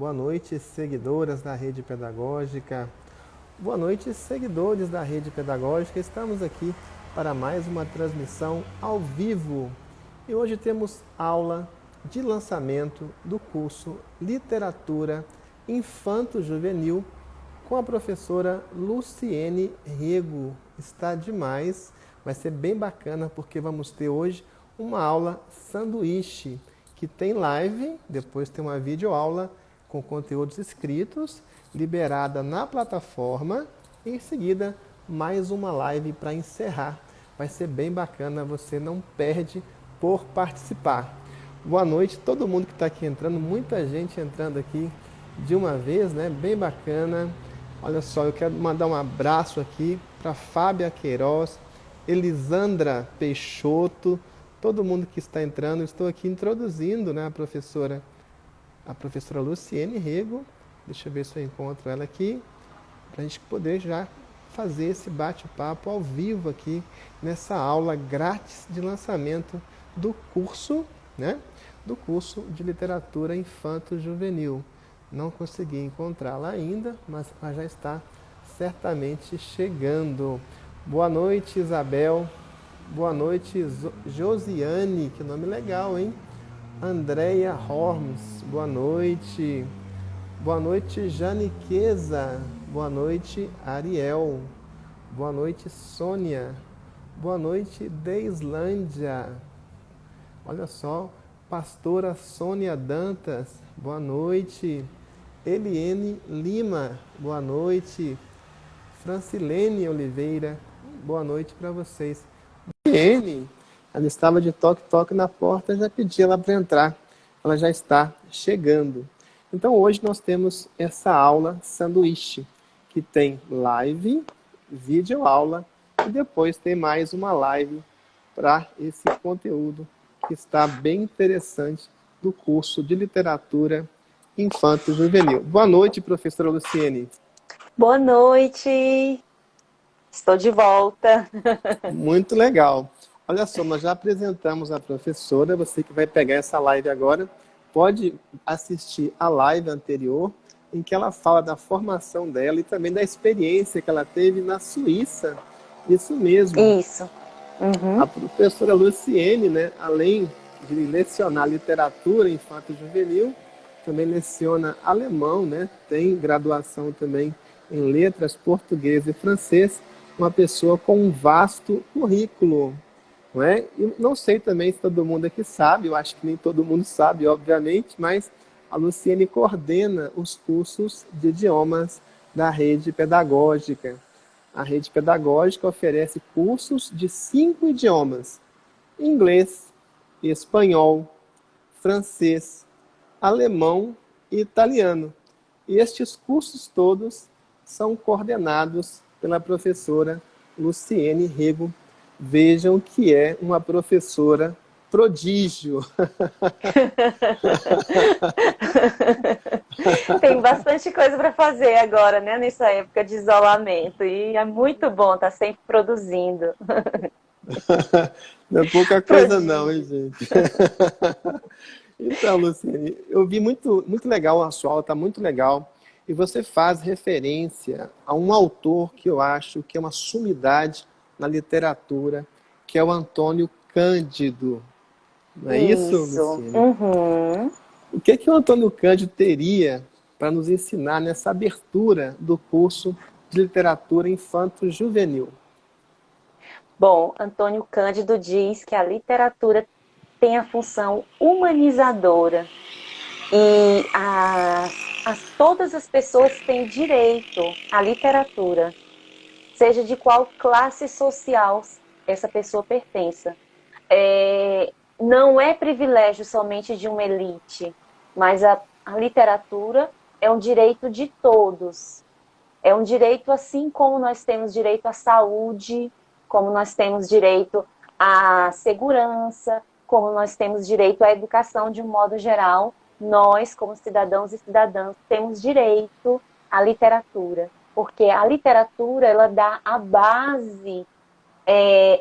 Boa noite, seguidoras da Rede Pedagógica. Boa noite, seguidores da Rede Pedagógica. Estamos aqui para mais uma transmissão ao vivo. E hoje temos aula de lançamento do curso Literatura Infanto-Juvenil com a professora Luciene Rego. Está demais, vai ser bem bacana porque vamos ter hoje uma aula sanduíche, que tem live, depois tem uma videoaula com conteúdos escritos, liberada na plataforma, e em seguida mais uma live para encerrar. Vai ser bem bacana, você não perde por participar. Boa noite todo mundo que está aqui entrando, muita gente entrando aqui de uma vez, né? Bem bacana. Olha só, eu quero mandar um abraço aqui para Fábia Queiroz, Elisandra Peixoto, todo mundo que está entrando. Estou aqui introduzindo, né, a professora Luciene Rego. Deixa eu ver se eu encontro ela aqui, para a gente poder já fazer esse bate-papo ao vivo aqui, nessa aula grátis de lançamento do curso, né, do curso de Literatura Infanto-Juvenil. Não consegui encontrá-la ainda, mas ela já está certamente chegando. Boa noite, Isabel. Boa noite, Josiane, que nome legal, hein? Andréia Hormes, boa noite. Boa noite, Janiqueza. Boa noite, Ariel. Boa noite, Sônia. Boa noite, Deislândia. Olha só, pastora Sônia Dantas, boa noite. Eliene Lima, boa noite. Francilene Oliveira, boa noite para vocês. Eliene, ela estava de toque-toque na porta, já pedi ela para entrar. Ela já está chegando. Então hoje nós temos essa aula sanduíche, que tem live, videoaula, e depois tem mais uma live para esse conteúdo que está bem interessante do curso de Literatura Infanto-Juvenil. Boa noite, professora Luciene. Boa noite, estou de volta. Muito legal. Olha só, nós já apresentamos a professora, você que vai pegar essa live agora, pode assistir a live anterior, em que ela fala da formação dela e também da experiência que ela teve na Suíça. Isso mesmo. Isso. A professora Luciene, né, além de lecionar literatura infanto-juvenil, também leciona alemão, né, tem graduação também em letras, português e francês, uma pessoa com um vasto currículo. Não é? E não sei também se todo mundo aqui sabe, eu acho que nem todo mundo sabe, obviamente, mas a Luciene coordena os cursos de idiomas da rede pedagógica. A rede pedagógica oferece cursos de 5 idiomas: inglês, espanhol, francês, alemão e italiano. E estes cursos todos são coordenados pela professora Luciene Rego. Vejam que é uma professora prodígio. Tem bastante coisa para fazer agora, né, nessa época de isolamento. E é muito bom estar sempre produzindo. Não é pouca coisa não, hein, gente? Então, Luciene, eu vi muito legal a sua aula, está muito legal. E você faz referência a um autor que eu acho que é uma sumidade na literatura, que é o Antônio Cândido. Não é isso, Isso. Luciene? O que o Antônio Cândido teria para nos ensinar nessa abertura do curso de Literatura Infanto-Juvenil? Bom, Antônio Cândido diz que a literatura tem a função humanizadora e todas as pessoas têm direito à literatura, seja de qual classe social essa pessoa pertença. Não é privilégio somente de uma elite, mas a literatura é um direito de todos. É um direito assim como nós temos direito à saúde, como nós temos direito à segurança, como nós temos direito à educação de um modo geral. Nós, como cidadãos e cidadãs, temos direito à literatura, porque a literatura ela dá a base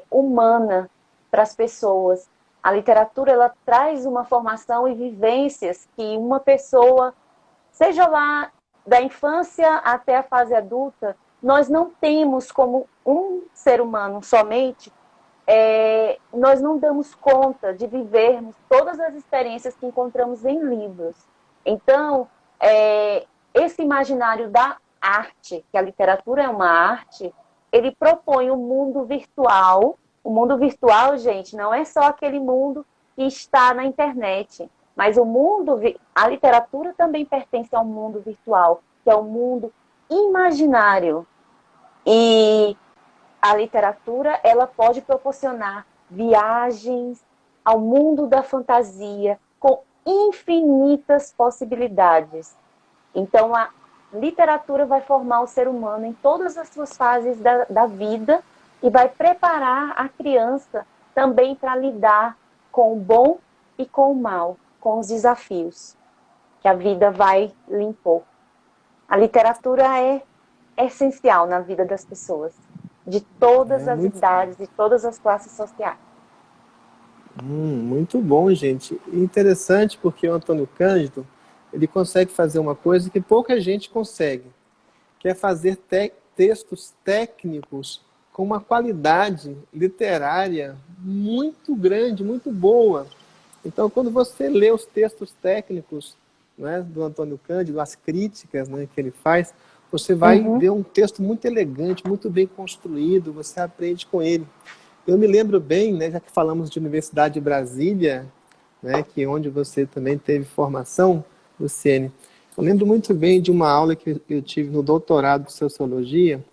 humana para as pessoas. A literatura ela traz uma formação e vivências que uma pessoa seja lá da infância até a fase adulta, nós não temos como um ser humano somente, nós não damos conta de vivermos todas as experiências que encontramos em livros. Então, esse imaginário da arte, que a literatura é uma arte, ele propõe um mundo virtual. O mundo virtual, gente, não é só aquele mundo que está na internet, mas a literatura também pertence ao mundo virtual, que é o mundo imaginário. E a literatura, ela pode proporcionar viagens ao mundo da fantasia com infinitas possibilidades. Então, a literatura vai formar o ser humano em todas as suas fases da vida e vai preparar a criança também para lidar com o bom e com o mal, com os desafios que a vida vai lhe impor. A literatura é essencial na vida das pessoas, de todas as Muito, idades, de todas as classes sociais. muito bom, gente. E interessante porque o Antônio Cândido, ele consegue fazer uma coisa que pouca gente consegue, que é fazer textos técnicos com uma qualidade literária muito grande, muito boa. Então, quando você lê os textos técnicos, né, do Antônio Cândido, as críticas, né, que ele faz, você vai Uhum. ver um texto muito elegante, muito bem construído, você aprende com ele. Eu me lembro bem, né, já que falamos de Universidade de Brasília, né, que é onde você também teve formação, Luciene, eu lembro muito bem de uma aula que eu tive no doutorado de Sociologia,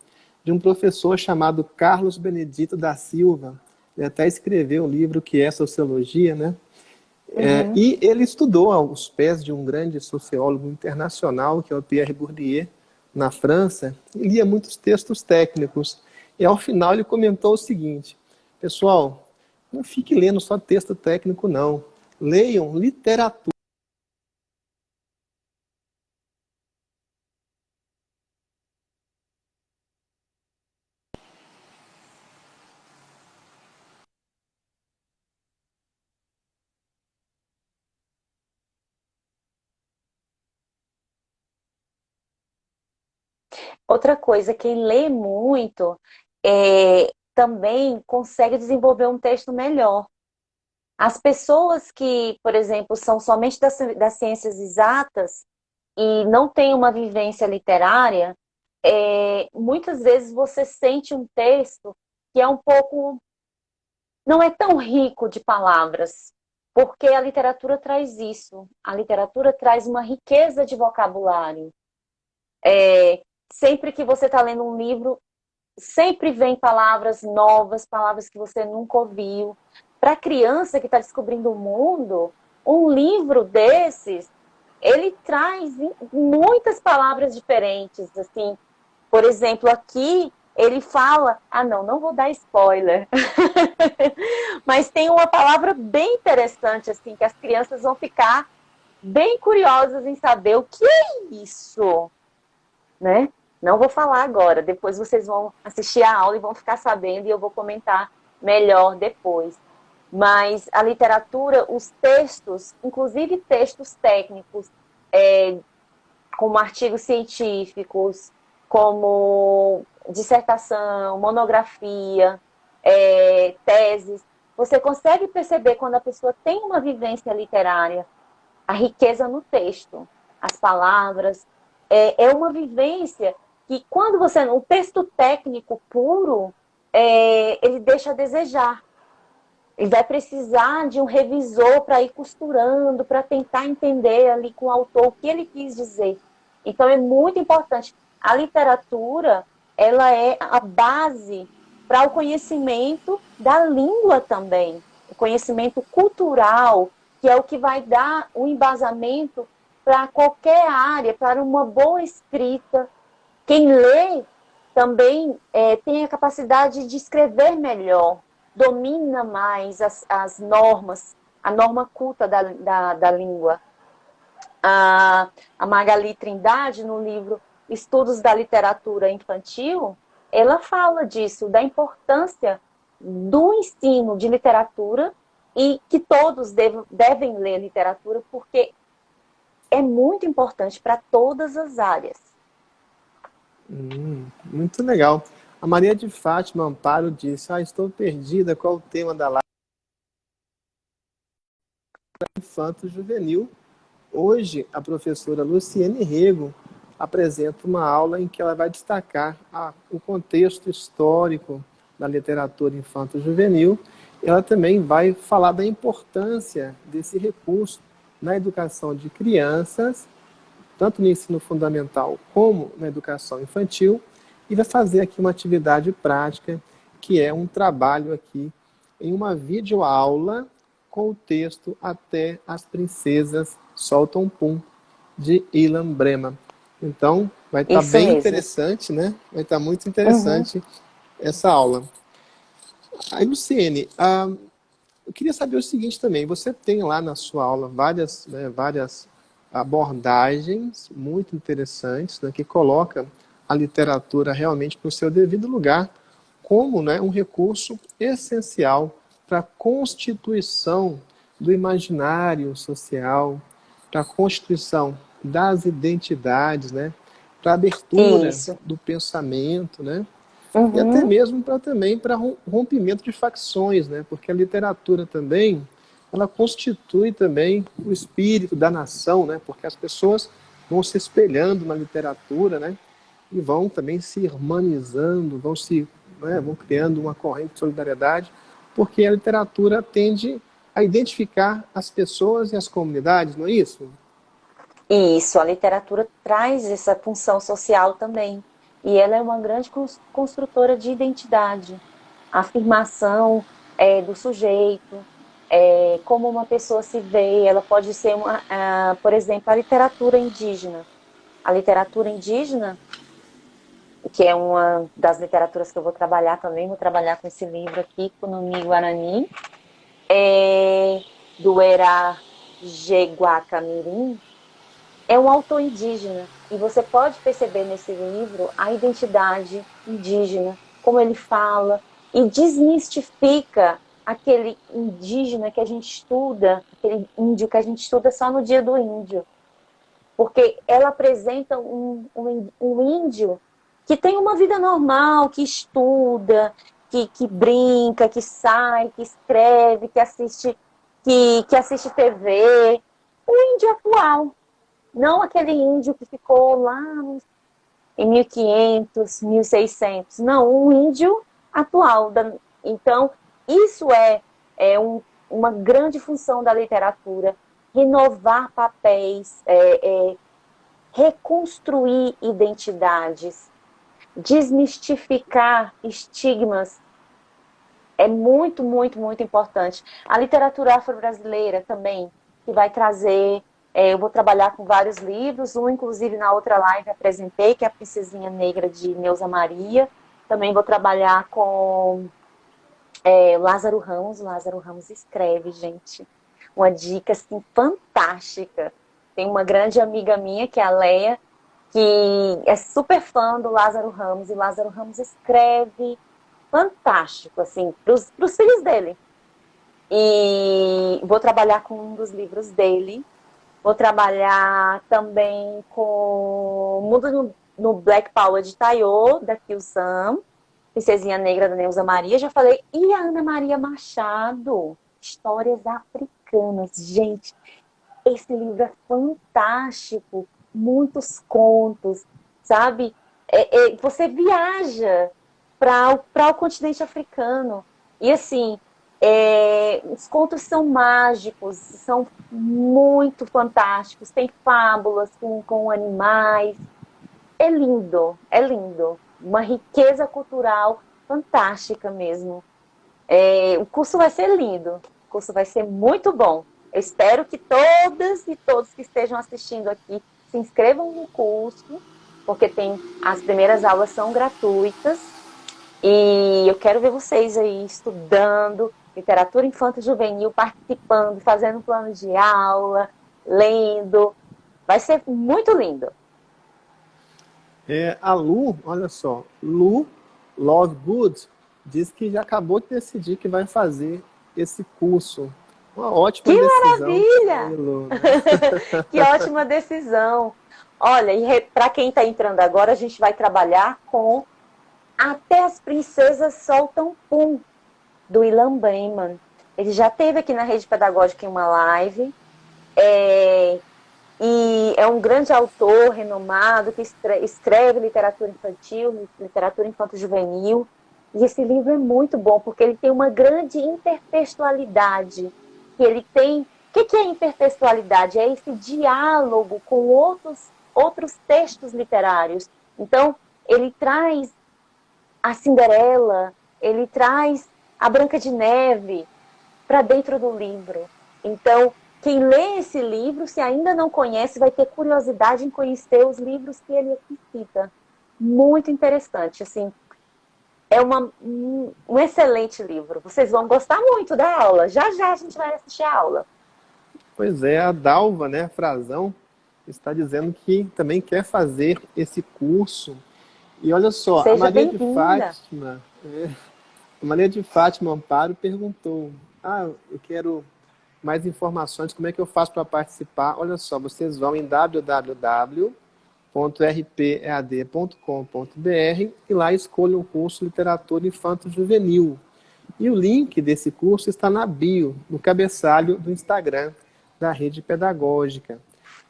de um professor chamado Carlos Benedito da Silva. Ele até escreveu um livro que é Sociologia, né? Uhum. E ele estudou aos pés de um grande sociólogo internacional, que é o Pierre Bourdieu, na França, e lia muitos textos técnicos. E ao final ele comentou o seguinte: pessoal, não fique lendo só texto técnico, não. Leiam literatura. Outra coisa, quem lê muito também consegue desenvolver um texto melhor. As pessoas que, por exemplo, são somente das ciências exatas e não têm uma vivência literária, muitas vezes você sente um texto que é um pouco, não é tão rico de palavras, porque a literatura traz isso. A literatura traz uma riqueza de vocabulário. Sempre que você está lendo um livro, sempre vem palavras novas, palavras que você nunca ouviu. Para a criança que está descobrindo o mundo, um livro desses, ele traz muitas palavras diferentes. Assim, por exemplo, aqui ele fala, não vou dar spoiler, mas tem uma palavra bem interessante assim que as crianças vão ficar bem curiosas em saber o que é isso, né? Não vou falar agora, depois vocês vão assistir a aula e vão ficar sabendo e eu vou comentar melhor depois. Mas a literatura, os textos, inclusive textos técnicos, como artigos científicos, como dissertação, monografia, teses, você consegue perceber quando a pessoa tem uma vivência literária, a riqueza no texto, as palavras, é uma vivência que quando você, o texto técnico puro, ele deixa a desejar. Ele vai precisar de um revisor para ir costurando, para tentar entender ali com o autor o que ele quis dizer. Então é muito importante. A literatura, ela é a base para o conhecimento da língua também, o conhecimento cultural, que é o que vai dar o embasamento para qualquer área, para uma boa escrita. Quem lê também tem a capacidade de escrever melhor, domina mais as normas, a norma culta da língua. A Magali Trindade, no livro Estudos da Literatura Infantil, ela fala disso, da importância do ensino de literatura e que todos devem ler literatura, porque é muito importante para todas as áreas. Muito legal. A Maria de Fátima Amparo disse: estou perdida, qual o tema da live Infanto Juvenil? Hoje, a professora Luciene Rego apresenta uma aula em que ela vai destacar o contexto histórico da literatura infanto-juvenil. Ela também vai falar da importância desse recurso na educação de crianças, tanto no ensino fundamental como na educação infantil, e vai fazer aqui uma atividade prática, que é um trabalho aqui em uma videoaula com o texto Até as Princesas Soltam Pum, de Ilan Brema. Então, vai estar Isso bem mesmo. interessante, né? Vai estar muito interessante essa aula. Aí, Luciene, eu queria saber o seguinte também. Você tem lá na sua aula várias abordagens muito interessantes, né, que colocam a literatura realmente no seu devido lugar como, né, um recurso essencial para a constituição do imaginário social, para a constituição das identidades, né, para a abertura Isso. do pensamento, né, e até Uhum. mesmo para rompimento de facções, né, porque a literatura também ela constitui também o espírito da nação, né, porque as pessoas vão se espelhando na literatura, né, e vão também se irmanizando, vão criando uma corrente de solidariedade, porque a literatura tende a identificar as pessoas e as comunidades, não é isso? Isso, a literatura traz essa função social também. E ela é uma grande construtora de identidade. A afirmação do sujeito, como uma pessoa se vê, ela pode ser, por exemplo, a literatura indígena. A literatura indígena, que é uma das literaturas que eu vou trabalhar também, vou trabalhar com esse livro aqui, Kunomi Guarani, do Era Jeguacamirim, é um autor indígena. E você pode perceber nesse livro a identidade indígena, como ele fala, e desmistifica aquele indígena que a gente estuda, aquele índio que a gente estuda só no dia do índio. Porque ela apresenta um índio que tem uma vida normal, que estuda, que brinca, que sai, que escreve, que assiste TV. O índio atual, não aquele índio que ficou lá em 1500, 1600. Não, um índio atual. Então, isso uma grande função da literatura. Renovar papéis, reconstruir identidades, desmistificar estigmas. É muito, muito, muito importante. A literatura afro-brasileira também, que vai trazer. Eu vou trabalhar com vários livros, inclusive na outra live apresentei, que é a Princesinha Negra de Neuza Maria. Também vou trabalhar com Lázaro Ramos. Lázaro Ramos escreve, gente. Uma dica assim, fantástica. Tem uma grande amiga minha, que é a Leia, que é super fã do Lázaro Ramos, e Lázaro Ramos escreve fantástico, assim, para os filhos dele. E vou trabalhar com um dos livros dele. Vou trabalhar também com o Mundo no Black Power de Taiô, da Kyo Sam, Princesinha Negra da Neuza Maria, já falei. E a Ana Maria Machado, Histórias Africanas. Gente, esse livro é fantástico. Muitos contos, sabe? Você viaja para o continente africano. E assim, os contos são mágicos, são muito fantásticos. Tem fábulas com animais. É lindo, é lindo. Uma riqueza cultural fantástica mesmo. O curso vai ser lindo, o curso vai ser muito bom. Eu espero que todas e todos que estejam assistindo aqui se inscrevam no curso, porque as primeiras aulas são gratuitas. E eu quero ver vocês aí estudando literatura infanto-juvenil, participando, fazendo plano de aula, lendo. Vai ser muito lindo. A Lu, olha só, Lu Lovegood diz que já acabou de decidir que vai fazer esse curso. Uma ótima Que decisão. maravilha! Elo, né? Que ótima decisão! Olha, e para quem está entrando agora, a gente vai trabalhar com Até as Princesas Soltam Pum, do Ilan Brenman. Ele já esteve aqui na Rede Pedagógica em uma live, e é um grande autor renomado que escreve literatura infantil, literatura infanto-juvenil. E esse livro é muito bom, porque ele tem uma grande intertextualidade. Que ele tem... O que é intertextualidade? É esse diálogo com outros textos literários. Então, ele traz a Cinderela, ele traz a Branca de Neve para dentro do livro. Então, quem lê esse livro, se ainda não conhece, vai ter curiosidade em conhecer os livros que ele aqui cita. Muito interessante, assim. É um excelente livro. Vocês vão gostar muito da aula. Já já a gente vai assistir a aula. Pois é, a Dalva, né, Frazão, está dizendo que também quer fazer esse curso. E olha só, a Seja Maria de bem-vinda. Fátima, a Maria de Fátima Amparo perguntou: eu quero mais informações, como é que eu faço para participar? Olha só, vocês vão em www.rpead.com.br e lá escolham o curso Literatura Infanto-Juvenil. E o link desse curso está na bio, no cabeçalho do Instagram da Rede Pedagógica.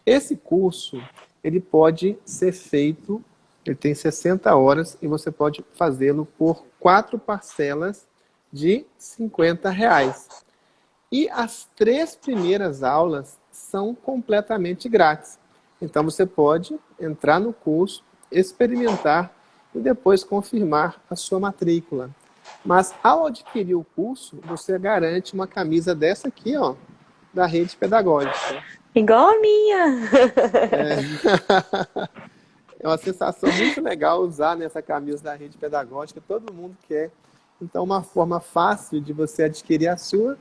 Esse curso, ele pode ser feito, ele tem 60 horas e você pode fazê-lo por 4 parcelas de R$ 50. E as 3 primeiras aulas são completamente grátis. Então você pode entrar no curso, experimentar e depois confirmar a sua matrícula. Mas ao adquirir o curso, você garante uma camisa dessa aqui, ó, da Rede Pedagógica. Igual a minha. É uma sensação muito legal usar nessa camisa da Rede Pedagógica, todo mundo quer. Então, uma forma fácil de você adquirir a sua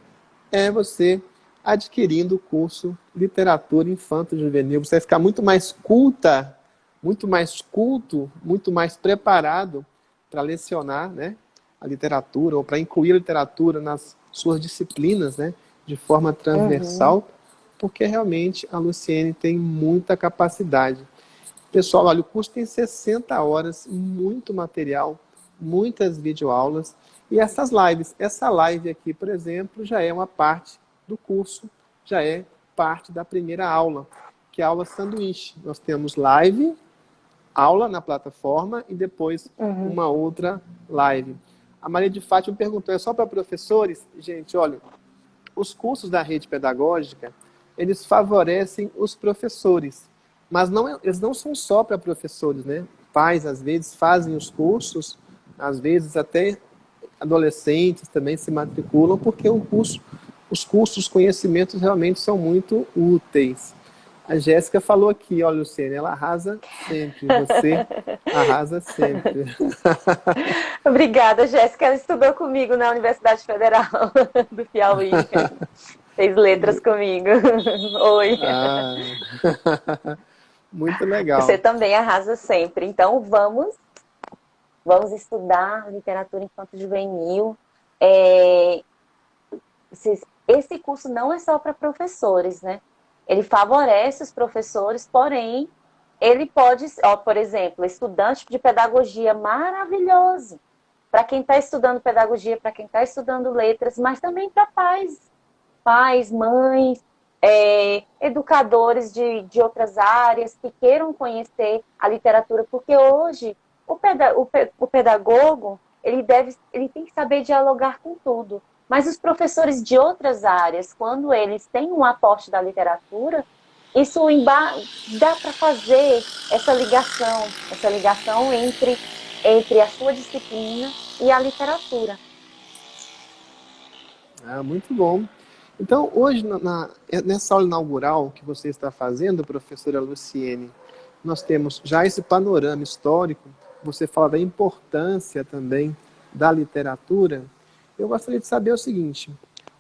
é você adquirindo o curso Literatura Infanto-Juvenil. Você vai ficar muito mais culta, muito mais culto, muito mais preparado para lecionar, né, a literatura, ou para incluir a literatura nas suas disciplinas, né, de forma transversal, porque realmente a Luciene tem muita capacidade. Pessoal, olha, o curso tem 60 horas, muito material, muitas videoaulas e essas lives. Essa live aqui, por exemplo, já é uma parte do curso, já é parte da primeira aula, que é a aula sanduíche. Nós temos live, aula na plataforma e depois uma outra live. A Maria de Fátima perguntou, é só para professores? Gente, olha, os cursos da Rede Pedagógica, eles favorecem os professores. Mas eles não são só para professores, né? Pais, às vezes, fazem os cursos, às vezes até adolescentes também se matriculam, porque os cursos, os conhecimentos realmente são muito úteis. A Jéssica falou aqui, olha, Luciene, ela arrasa sempre, você arrasa sempre. Obrigada, Jéssica. Ela estudou comigo na Universidade Federal do Piauí. Fez letras comigo. Oi. Muito legal. Você também arrasa sempre. Então, vamos estudar literatura infanto-juvenil. Esse curso não é só para professores, né? Ele favorece os professores, porém, ele pode, por exemplo, estudante de pedagogia maravilhoso. Para quem está estudando pedagogia, para quem está estudando letras, mas também para pais, mães, educadores de outras áreas que queiram conhecer a literatura, porque hoje o pedagogo ele tem que saber dialogar com tudo. Mas os professores de outras áreas, quando eles têm um aporte da literatura, isso dá para fazer essa ligação entre a sua disciplina e a literatura. Muito bom. Então, hoje, nessa aula inaugural que você está fazendo, professora Luciene, nós temos já esse panorama histórico, você fala da importância também da literatura. Eu gostaria de saber o seguinte,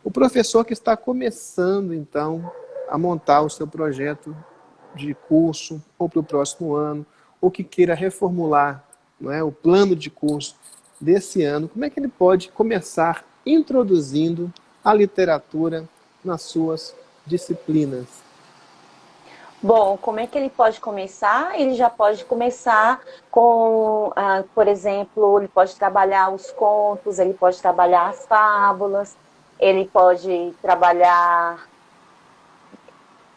o professor que está começando, então, a montar o seu projeto de curso, ou para o próximo ano, ou que queira reformular, não é, o plano de curso desse ano, como é que ele pode começar introduzindo a literatura nas suas disciplinas? Bom, como é que ele pode começar? Ele já pode começar com, por exemplo, ele pode trabalhar os contos, ele pode trabalhar as fábulas, ele pode trabalhar.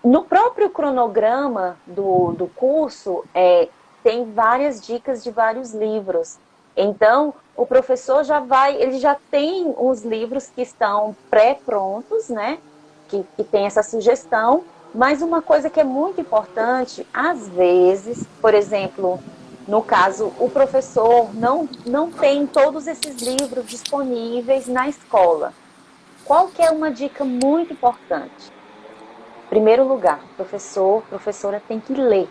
No próprio cronograma do curso, tem várias dicas de vários livros. Então, o professor ele já tem os livros que estão pré-prontos, né? Que tem essa sugestão. Mas uma coisa que é muito importante, às vezes, por exemplo, no caso, o professor não tem todos esses livros disponíveis na escola. Qual que é uma dica muito importante? Primeiro lugar, professora tem que ler.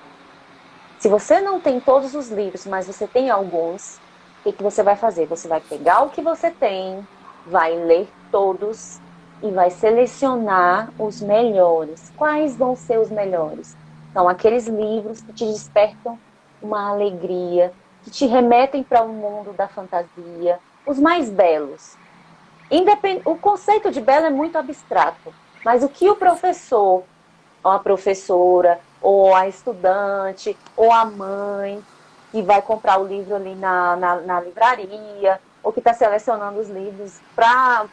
Se você não tem todos os livros, mas você tem alguns, o que você vai fazer? Você vai pegar o que você tem, vai ler todos e vai selecionar os melhores. Quais vão ser os melhores? São aqueles livros que te despertam uma alegria, que te remetem para um mundo da fantasia, os mais belos. O conceito de belo é muito abstrato, mas o que o professor, ou a professora, ou a estudante, ou a mãe, que vai comprar o livro ali na livraria, ou que está selecionando os livros para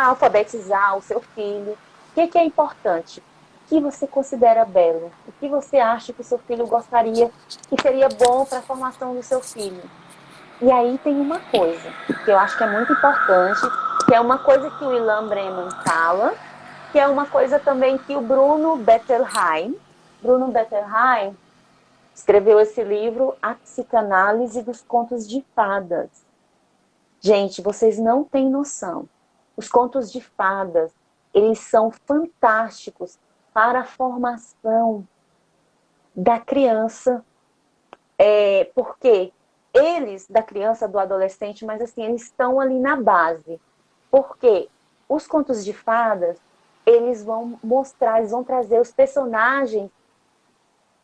alfabetizar o seu filho, o que é importante? O que você considera belo? O que você acha que o seu filho gostaria, que seria bom para a formação do seu filho? E aí tem uma coisa que eu acho que é muito importante, que é uma coisa que o Ilan Breman fala, que é uma coisa também que o Bruno Bettelheim escreveu esse livro, A Psicanálise dos Contos de Fadas. Gente, vocês não têm noção. Os contos de fadas, eles são fantásticos para a formação da criança. Porque eles, da criança, do adolescente, mas assim, eles estão ali na base. Porque os contos de fadas, eles vão mostrar, eles vão trazer os personagens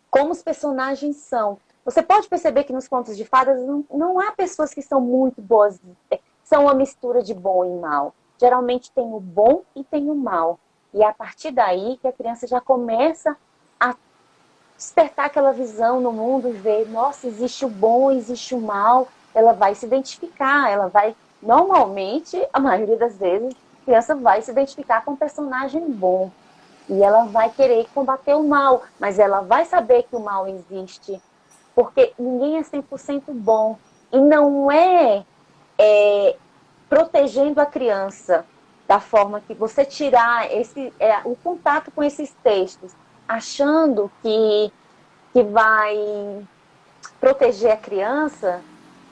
como os personagens são. Você pode perceber que nos contos de fadas não há pessoas que são muito boas, são uma mistura de bom e mal. Geralmente tem o bom e tem o mal. E é a partir daí que a criança já começa a despertar aquela visão no mundo e ver, nossa, existe o bom, existe o mal. Ela vai se identificar, normalmente, a maioria das vezes, a criança vai se identificar com um personagem bom. E ela vai querer combater o mal, mas ela vai saber que o mal existe, porque ninguém é 100% bom. E não protegendo a criança da forma que você tirar o contato com esses textos, achando que vai proteger a criança,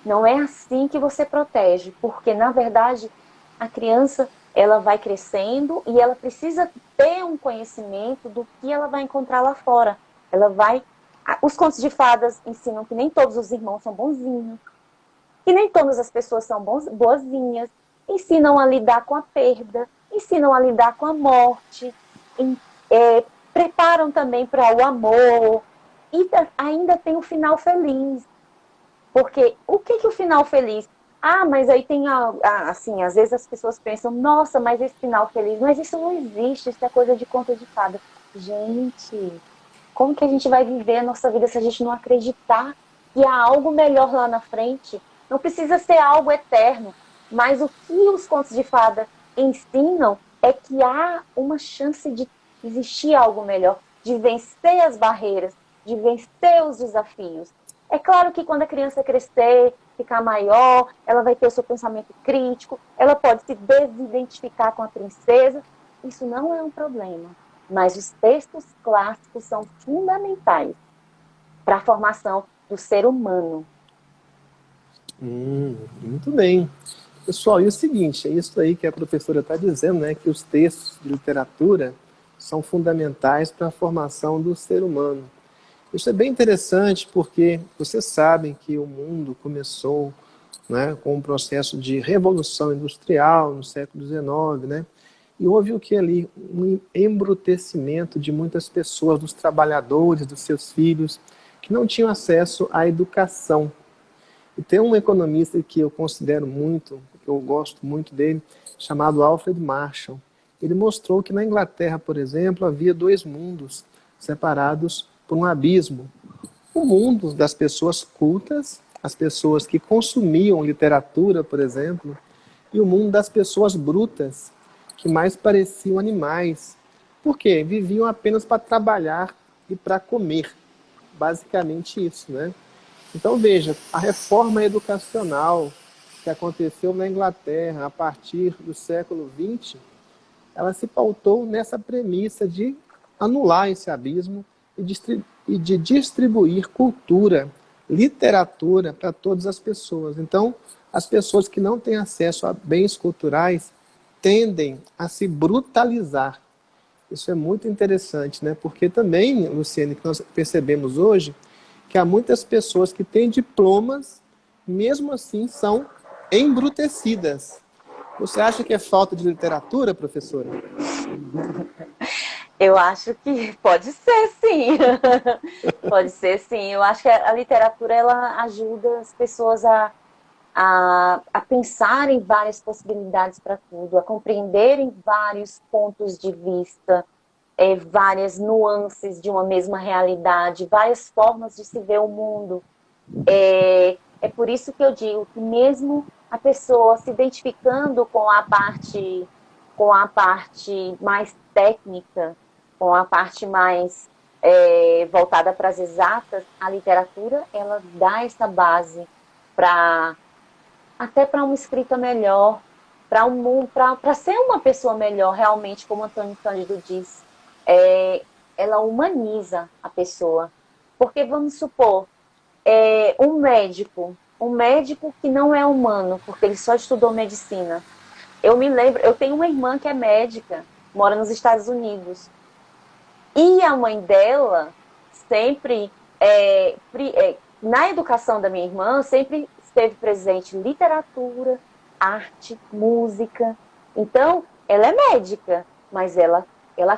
não é assim que você protege, porque, na verdade, a criança ela vai crescendo e ela precisa ter um conhecimento do que ela vai encontrar lá fora. Os contos de fadas ensinam que nem todos os irmãos são bonzinhos, que nem todas as pessoas são boazinhas, ensinam a lidar com a perda, ensinam a lidar com a morte, preparam também para o amor, e ainda tem o final feliz. Porque o que é o final feliz? Mas aí tem, assim, às vezes as pessoas pensam, nossa, mas esse final feliz, mas isso não existe, isso é coisa de conto de fada. Gente, como que a gente vai viver a nossa vida se a gente não acreditar que há algo melhor lá na frente? Não precisa ser algo eterno, mas o que os contos de fada ensinam é que há uma chance de existir algo melhor, de vencer as barreiras, de vencer os desafios. É claro que quando a criança crescer, ficar maior, ela vai ter o seu pensamento crítico, ela pode se desidentificar com a princesa, isso não é um problema. Mas os textos clássicos são fundamentais para a formação do ser humano. Muito bem. Pessoal, e o seguinte, é isso aí que a professora está dizendo, né, que os textos de literatura são fundamentais para a formação do ser humano. Isso é bem interessante porque vocês sabem que o mundo começou, né, com um processo de revolução industrial no século XIX, né, e houve o que ali? Um embrutecimento de muitas pessoas, dos trabalhadores, dos seus filhos, que não tinham acesso à educação. E tem um economista que eu considero muito, que eu gosto muito dele, chamado Alfred Marshall. Ele mostrou que na Inglaterra, por exemplo, havia dois mundos separados por um abismo. O mundo das pessoas cultas, as pessoas que consumiam literatura, por exemplo, e o mundo das pessoas brutas, que mais pareciam animais. Por quê? Viviam apenas para trabalhar e para comer. Basicamente isso, né? Então veja, a reforma educacional que aconteceu na Inglaterra a partir do século XX, ela se pautou nessa premissa de anular esse abismo e de distribuir cultura, literatura para todas as pessoas. Então, as pessoas que não têm acesso a bens culturais tendem a se brutalizar. Isso é muito interessante, né? Porque também, Luciene, que nós percebemos hoje, que há muitas pessoas que têm diplomas, mesmo assim são embrutecidas. Você acha que é falta de literatura, professora? Eu acho que pode ser, sim. Pode ser, sim. Eu acho que a literatura ela ajuda as pessoas a pensar em várias possibilidades para tudo, a compreenderem vários pontos de vista, várias nuances de uma mesma realidade, várias formas de se ver o mundo. É por isso que eu digo que mesmo a pessoa se identificando com a parte mais técnica, com a parte mais voltada para as exatas, a literatura ela dá essa base para até para uma escrita melhor, para ser uma pessoa melhor, realmente, como Antônio Cândido diz. Ela humaniza a pessoa. Porque, vamos supor, um médico que não é humano, porque ele só estudou medicina. Eu me lembro, eu tenho uma irmã que é médica, mora nos Estados Unidos. E a mãe dela sempre, na educação da minha irmã, sempre esteve presente literatura, arte, música. Então, ela é médica, mas ela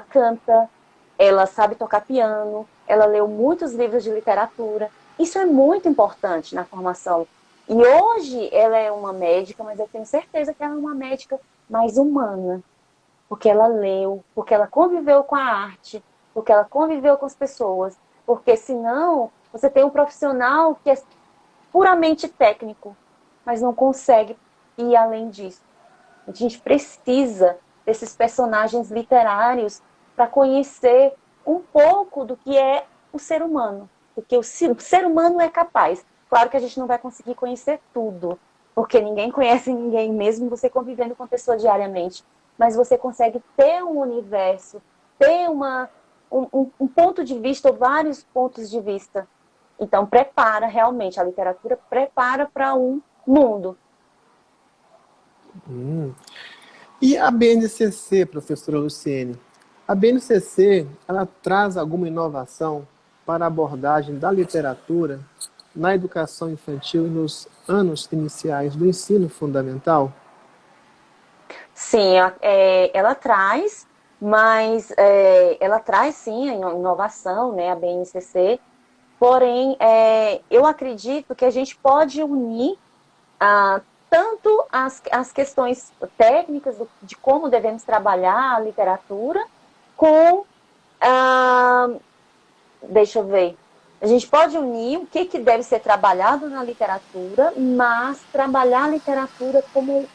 canta, ela sabe tocar piano, ela leu muitos livros de literatura. Isso é muito importante na formação. E hoje ela é uma médica, mas eu tenho certeza que ela é uma médica mais humana, porque ela leu, porque ela conviveu com a arte, porque ela conviveu com as pessoas. Porque senão você tem um profissional que é puramente técnico, mas não consegue ir além disso. A gente precisa desses personagens literários para conhecer um pouco do que é o ser humano. Porque o ser humano é capaz. Claro que a gente não vai conseguir conhecer tudo, porque ninguém conhece ninguém, mesmo você convivendo com a pessoa diariamente. Mas você consegue ter um universo, ter um ponto de vista, ou vários pontos de vista. Então, prepara realmente, a literatura prepara para um mundo. E a BNCC, professora Luciene? A BNCC, ela traz alguma inovação para a abordagem da literatura na educação infantil e nos anos iniciais do ensino fundamental? Sim, ela traz, mas ela traz sim a inovação, né, a BNCC, porém eu acredito que a gente pode unir tanto as questões técnicas de como devemos trabalhar a literatura com, ah, deixa eu ver, a gente pode unir o que deve ser trabalhado na literatura, mas trabalhar a literatura como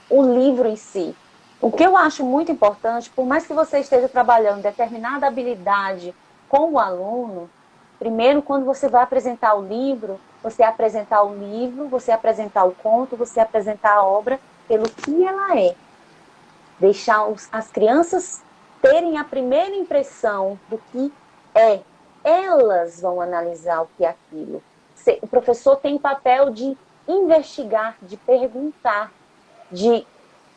o livro em si. O que eu acho muito importante, por mais que você esteja trabalhando determinada habilidade com o aluno, primeiro, quando você vai apresentar o livro, você apresentar o livro, você apresentar o conto, você apresentar a obra pelo que ela é. Deixar as crianças terem a primeira impressão do que é. Elas vão analisar o que é aquilo. O professor tem o papel de investigar, de perguntar, de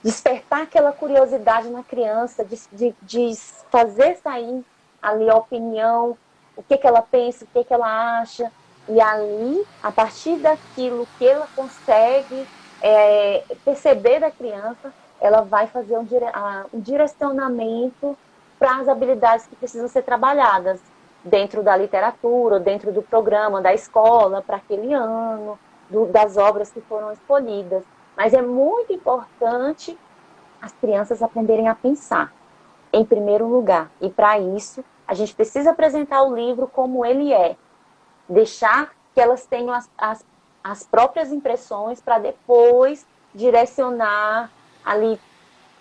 despertar aquela curiosidade na criança, de fazer sair ali a opinião, o que ela pensa, o que ela acha, e ali, a partir daquilo que ela consegue perceber da criança, ela vai fazer um direcionamento para as habilidades que precisam ser trabalhadas dentro da literatura, dentro do programa da escola, para aquele ano, das obras que foram escolhidas. Mas é muito importante as crianças aprenderem a pensar, em primeiro lugar. E para isso, a gente precisa apresentar o livro como ele é. Deixar que elas tenham as próprias impressões para depois direcionar ali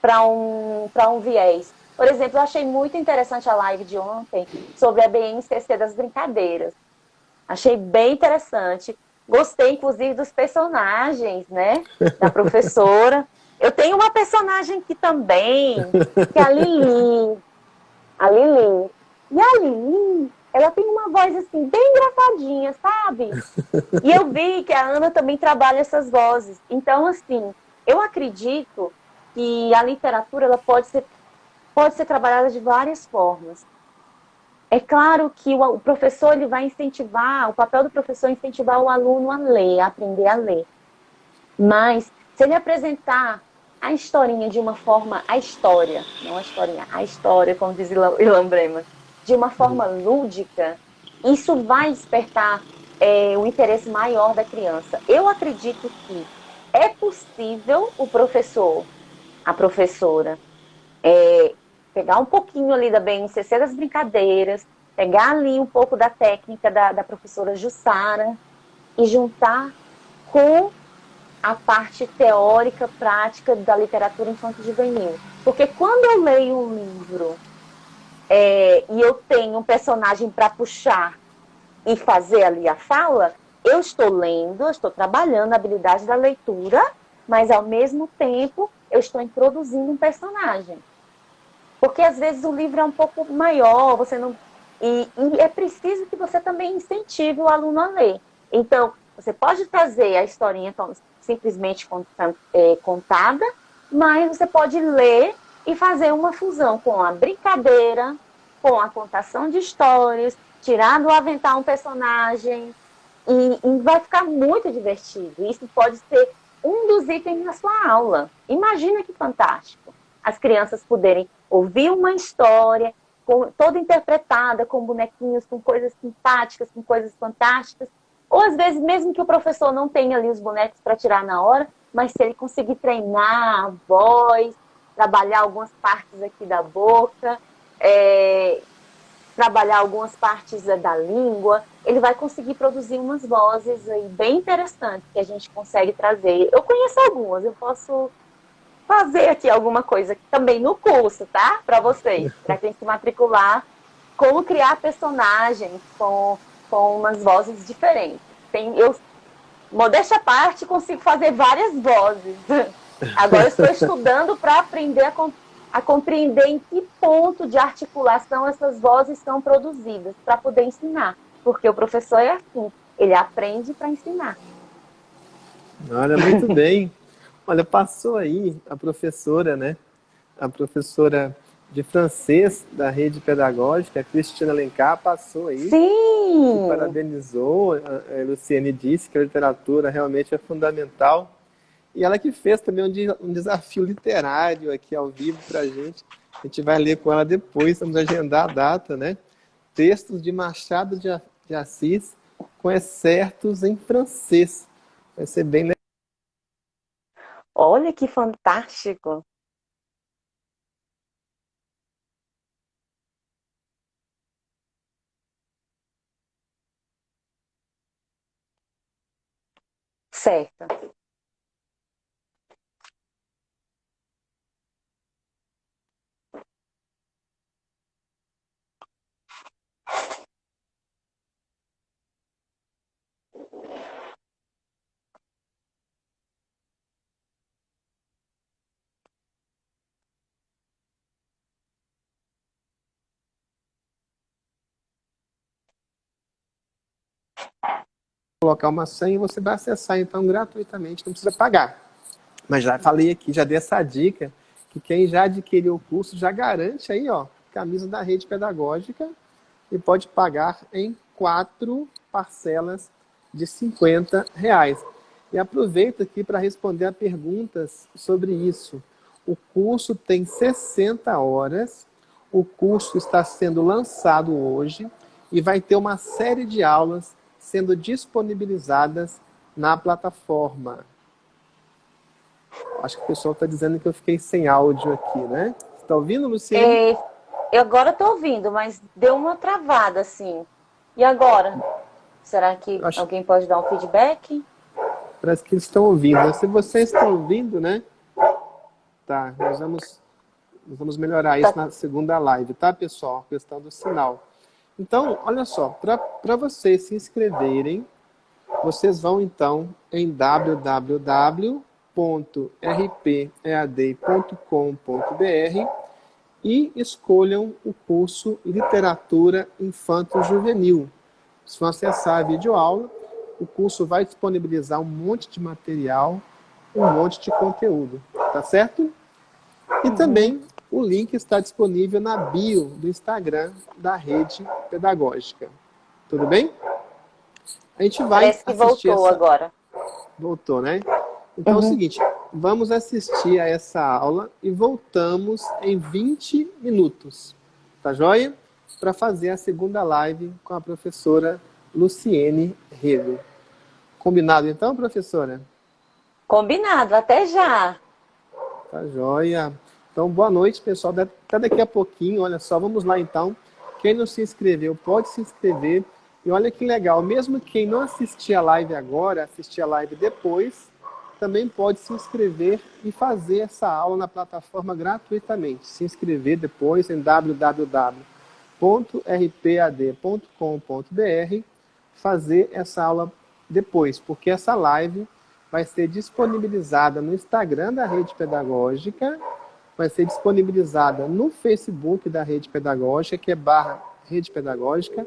para um viés. Por exemplo, eu achei muito interessante a live de ontem sobre a BNCC das brincadeiras. Achei bem interessante. Gostei, inclusive, dos personagens, né? Da professora. Eu tenho uma personagem aqui também, que é a Lili. A Lili. E a Lili, ela tem uma voz, assim, bem engraçadinha, sabe? E eu vi que a Ana também trabalha essas vozes. Então, assim, eu acredito que a literatura ela pode ser trabalhada de várias formas. É claro que o professor ele vai incentivar, o papel do professor é incentivar o aluno a ler, a aprender a ler. Mas, se ele apresentar a historinha de uma forma, a história, não a historinha, a história, como diz Ilan Bremer, de uma forma lúdica, isso vai despertar o interesse maior da criança. Eu acredito que é possível o professor, a professora, pegar um pouquinho ali da BNCC das brincadeiras, pegar ali um pouco da técnica da professora Jussara e juntar com a parte teórica, prática da literatura infanto-juvenil. Porque quando eu leio um livro e eu tenho um personagem para puxar e fazer ali a fala, eu estou lendo, eu estou trabalhando a habilidade da leitura, mas ao mesmo tempo eu estou introduzindo um personagem. Porque às vezes o livro é um pouco maior, você não. E é preciso que você também incentive o aluno a ler. Então, você pode trazer a historinha simplesmente contada, mas você pode ler e fazer uma fusão com a brincadeira, com a contação de histórias, tirar do avental um personagem, e vai ficar muito divertido. Isso pode ser um dos itens da sua aula. Imagina que fantástico. As crianças poderem ouvir uma história toda interpretada, com bonequinhos, com coisas simpáticas, com coisas fantásticas. Ou às vezes, mesmo que o professor não tenha ali os bonecos para tirar na hora, mas se ele conseguir treinar a voz, trabalhar algumas partes aqui da boca, trabalhar algumas partes da língua, ele vai conseguir produzir umas vozes aí bem interessantes que a gente consegue trazer. Eu conheço algumas, eu posso fazer aqui alguma coisa também no curso, tá? Para vocês, para quem se matricular, como criar personagens com umas vozes diferentes. Modéstia à parte, consigo fazer várias vozes. Agora eu estou estudando para aprender a compreender em que ponto de articulação essas vozes são produzidas, para poder ensinar. Porque o professor é assim, ele aprende para ensinar. Olha, muito bem. Olha, passou aí a professora, né? A professora de francês da rede pedagógica, a Cristina Alencar, passou aí e Sim! parabenizou. A Luciene disse que a literatura realmente é fundamental. E ela que fez também um desafio literário aqui ao vivo para a gente. A gente vai ler com ela depois, vamos agendar a data, né? Textos de Machado de Assis com excertos em francês. Vai ser bem legal. Olha que fantástico! Certo. Colocar uma senha e você vai acessar então gratuitamente, não precisa pagar. Mas já falei aqui, já dei essa dica, que quem já adquiriu o curso já garante aí, ó, camisa da rede pedagógica e pode pagar em 4 parcelas de R$ 50. E aproveito aqui para responder a perguntas sobre isso. O curso tem 60 horas, o curso está sendo lançado hoje e vai ter uma série de aulas sendo disponibilizadas na plataforma. Acho que o pessoal está dizendo que eu fiquei sem áudio aqui, né? Você está ouvindo, Luciene? Eu agora estou ouvindo, mas deu uma travada, assim. E agora? Será que alguém pode dar um feedback? Parece que eles estão ouvindo. Se vocês estão ouvindo, né? Tá, nós vamos melhorar isso na segunda live, tá, pessoal? A questão do sinal. Então, olha só, para vocês se inscreverem, vocês vão então em www.rpead.com.br e escolham o curso Literatura Infanto-Juvenil. Se vão acessar a videoaula, o curso vai disponibilizar um monte de material, um monte de conteúdo, tá certo? E também o link está disponível na bio do Instagram da Rede Pedagógica. Tudo bem? A gente vai Parece que voltou agora. Voltou, né? Então é o seguinte, vamos assistir a essa aula e voltamos em 20 minutos, tá joia? Para fazer a segunda live com a professora Luciene Rego. Combinado então, professora? Combinado, até já. Tá joia. Então, boa noite, pessoal. Até daqui a pouquinho, olha só, vamos lá então. Quem não se inscreveu, pode se inscrever. E olha que legal, mesmo quem não assistir a live agora, assistir a live depois, também pode se inscrever e fazer essa aula na plataforma gratuitamente. Se inscrever depois em www.rpad.com.br, fazer essa aula depois, porque essa live vai ser disponibilizada no Instagram da Rede Pedagógica, vai ser disponibilizada no Facebook da Rede Pedagógica, que é /Rede Pedagógica,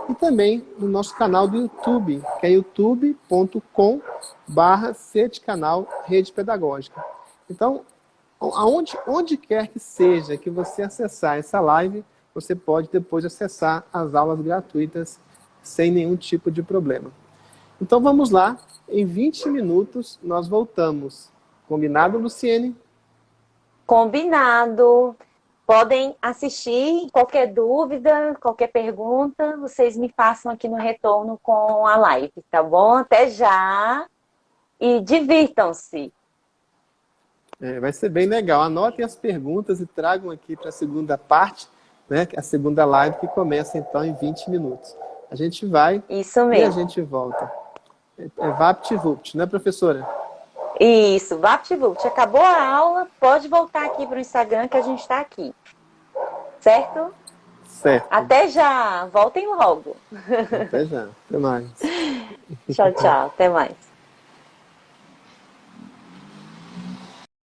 e também no nosso canal do YouTube, que é youtube.com/canal Rede Pedagógica. Então, onde quer que seja que você acessar essa live, você pode depois acessar as aulas gratuitas sem nenhum tipo de problema. Então vamos lá, em 20 minutos nós voltamos. Combinado, Luciene? Combinado. Podem assistir, qualquer dúvida, qualquer pergunta, vocês me façam aqui no retorno com a live, tá bom? Até já e divirtam-se. Vai ser bem legal. Anotem as perguntas e tragam aqui para a segunda parte, né? A segunda live que começa então em 20 minutos. A gente vai Isso mesmo. E a gente volta. É VaptVupt, né, professora? Isso, VaptVupt. Acabou a aula, pode voltar aqui para o Instagram que a gente está aqui. Certo? Certo. Até já. Voltem logo. Até já. Até mais. Tchau, tchau. Até mais.